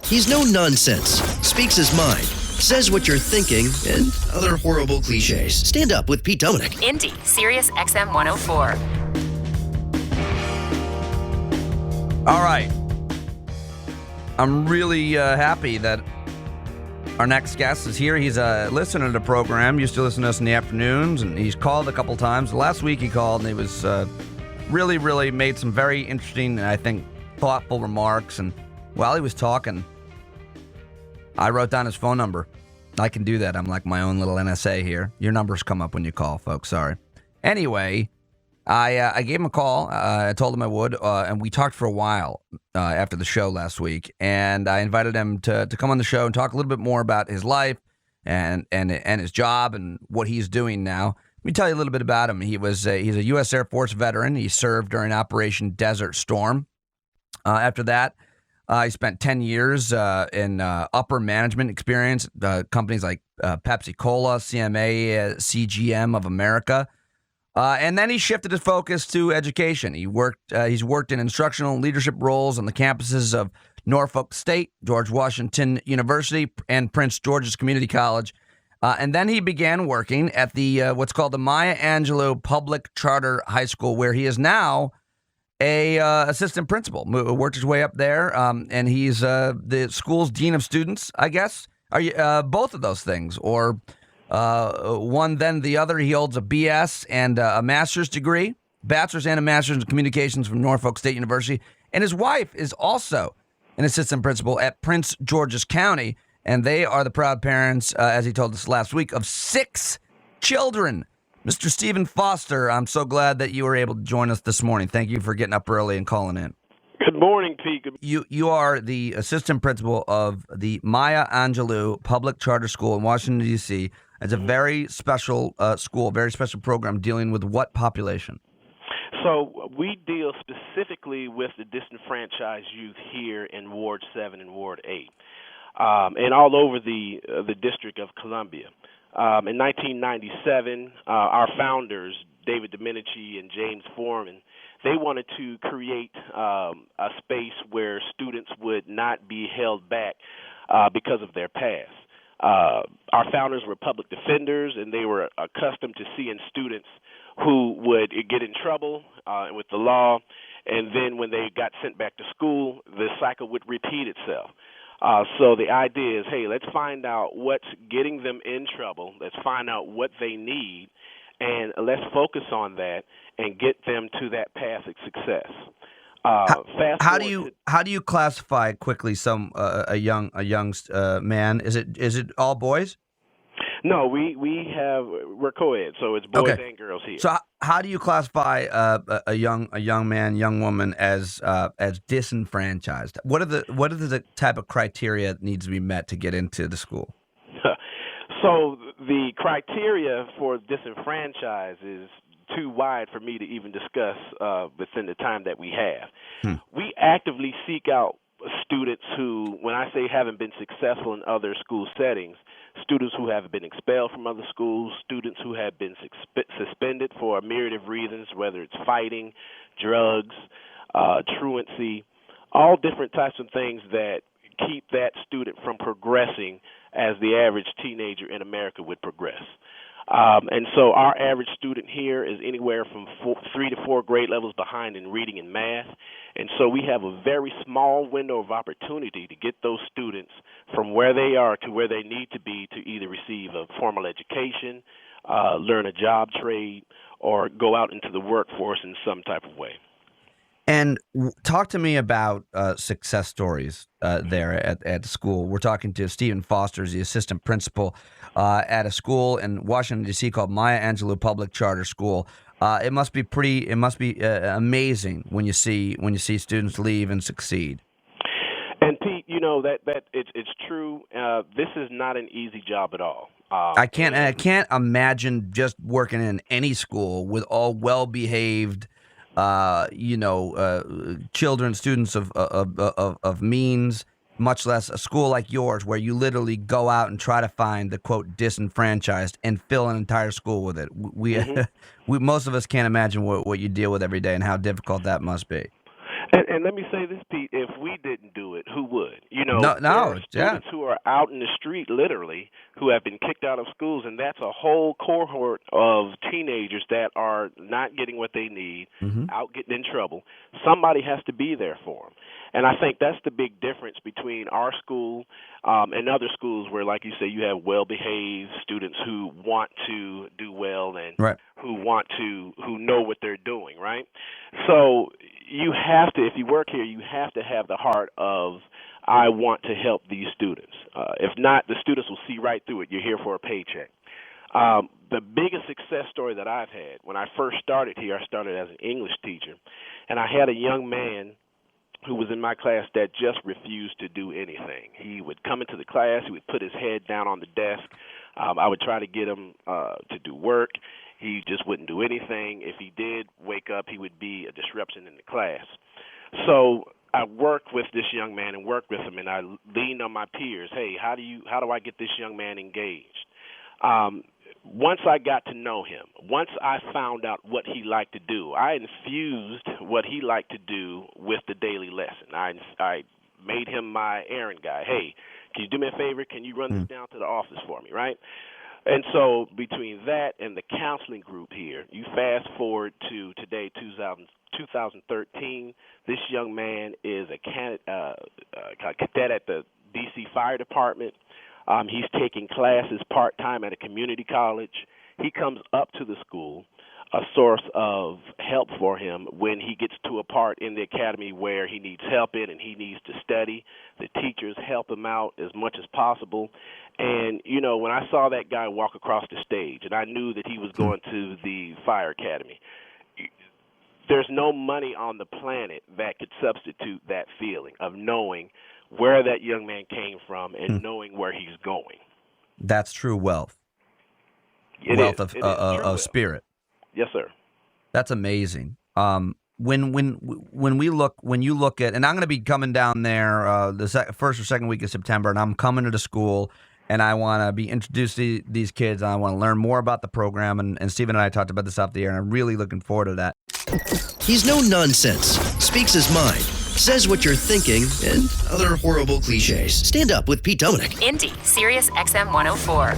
He's no nonsense, speaks his mind, says what you're thinking, and other horrible cliches. Stand up with Pete Dominick. Indy, Sirius XM 104. All right. I'm really happy that our next guest is here. He's a listener to the program, used to listen to us in the afternoons, and he's called a couple times. Last week he called, and he was really made some very interesting and I think thoughtful remarks. And while he was talking, I wrote down his phone number. I can do that. I'm like my own little NSA here. Your numbers come up when you call, folks. Sorry. Anyway, I gave him a call. I told him I would, and we talked for a while after the show last week. And I invited him to come on the show and talk a little bit more about his life and his job and what he's doing now. Let me tell you a little bit about him. He's a U.S. Air Force veteran. He served during Operation Desert Storm. After that, he spent 10 years in upper management experience, companies like Pepsi Cola, CMA, CGM of America. And then he shifted his focus to education. He's worked in instructional leadership roles on the campuses of Norfolk State, George Washington University, and Prince George's Community College. And then he began working at the what's called the Maya Angelou Public Charter High School, where he is now a assistant principal. Worked his way up there, and he's the school's dean of students, I guess. Are you both of those things, or one then the other? He holds a BS and a master's degree, bachelor's and a master's in communications from Norfolk State University. And his wife is also an assistant principal at Prince George's County. And they are the proud parents, as he told us last week, of 6 children. Mr. Stephen Foster, I'm so glad that you were able to join us this morning. Thank you for getting up early and calling in. Good morning, Pete. You are the assistant principal of the Maya Angelou Public Charter School in Washington, D.C. It's a very special school, very special program dealing with what population? So we deal specifically with the disenfranchised youth here in Ward 7 and Ward 8, and all over the District of Columbia. In 1997, our founders, David Dominick and James Foreman, they wanted to create a space where students would not be held back because of their past. Our founders were public defenders, and they were accustomed to seeing students who would get in trouble with the law, and then when they got sent back to school, the cycle would repeat itself. So the idea is, hey, let's find out what's getting them in trouble. Let's find out what they need, and let's focus on that and get them to that path of success. How do you classify quickly a young man? Is it all boys? No, we're co-ed, so it's boys and girls here. So how do you classify a young man, young woman as disenfranchised? What are the type of criteria that needs to be met to get into the school? So the criteria for disenfranchised is too wide for me to even discuss within the time that we have. We actively seek out students who, when I say haven't been successful in other school settings, students who have been expelled from other schools, students who have been suspended for a myriad of reasons, whether it's fighting, drugs, truancy, all different types of things that keep that student from progressing as the average teenager in America would progress. And so our average student here is anywhere from 3 to 4 grade levels behind in reading and math. And so we have a very small window of opportunity to get those students from where they are to where they need to be to either receive a formal education, learn a job trade, or go out into the workforce in some type of way. And talk to me about success stories there at school. We're talking to Stephen Foster, the assistant principal at a school in Washington, D.C. called Maya Angelou Public Charter School. It must be amazing when you see students leave and succeed. And Pete, you know that it's true. This is not an easy job at all. I can't imagine just working in any school with all well-behaved children, students of means, much less a school like yours where you literally go out and try to find the, quote, disenfranchised and fill an entire school with it. We most of us can't imagine what you deal with every day and how difficult that must be. And let me say this, Pete, if we didn't do it, who would? There are students who are out in the street, literally, who have been kicked out of schools, and that's a whole cohort of teenagers that are not getting what they need, out getting in trouble. Somebody has to be there for them. And I think that's the big difference between our school and other schools where, like you say, you have well-behaved students who want to do well and who know what they're doing, right? So you have to, if you work here, you have to have the heart of, I want to help these students. If not, the students will see right through it. You're here for a paycheck. The biggest success story that I've had, when I first started here, I started as an English teacher, and I had a young man who was in my class that just refused to do anything. He would come into the class, he would put his head down on the desk. I would try to get him to do work. He just wouldn't do anything. If he did wake up, he would be a disruption in the class. So I worked with this young man and worked with him, and I leaned on my peers. Hey, how do I get this young man engaged? Once I got to know him, once I found out what he liked to do, I infused what he liked to do with the daily lesson. I made him my errand guy. Hey, can you do me a favor? Can you run this down to the office for me, right? And so between that and the counseling group here, you fast forward to today, 2013, this young man is a cadet at the D.C. Fire Department. He's taking classes part-time at a community college. He comes up to the school, a source of help for him when he gets to a part in the academy where he needs help in and he needs to study. The teachers help him out as much as possible. And, when I saw that guy walk across the stage and I knew that he was going to the fire academy, there's no money on the planet that could substitute that feeling of knowing where that young man came from and knowing where he's going. That's true wealth. Wealth of spirit. Yes, sir. That's amazing. When you look at, and I'm going to be coming down there the first or second week of September, and I'm coming to the school, and I want to be introduced to these kids, and I want to learn more about the program. And Stephen and I talked about this off the air, and I'm really looking forward to that. He's no nonsense, speaks his mind, says what you're thinking, and other horrible cliches. Stand up with Pete Dominick. Indy, Sirius XM 104.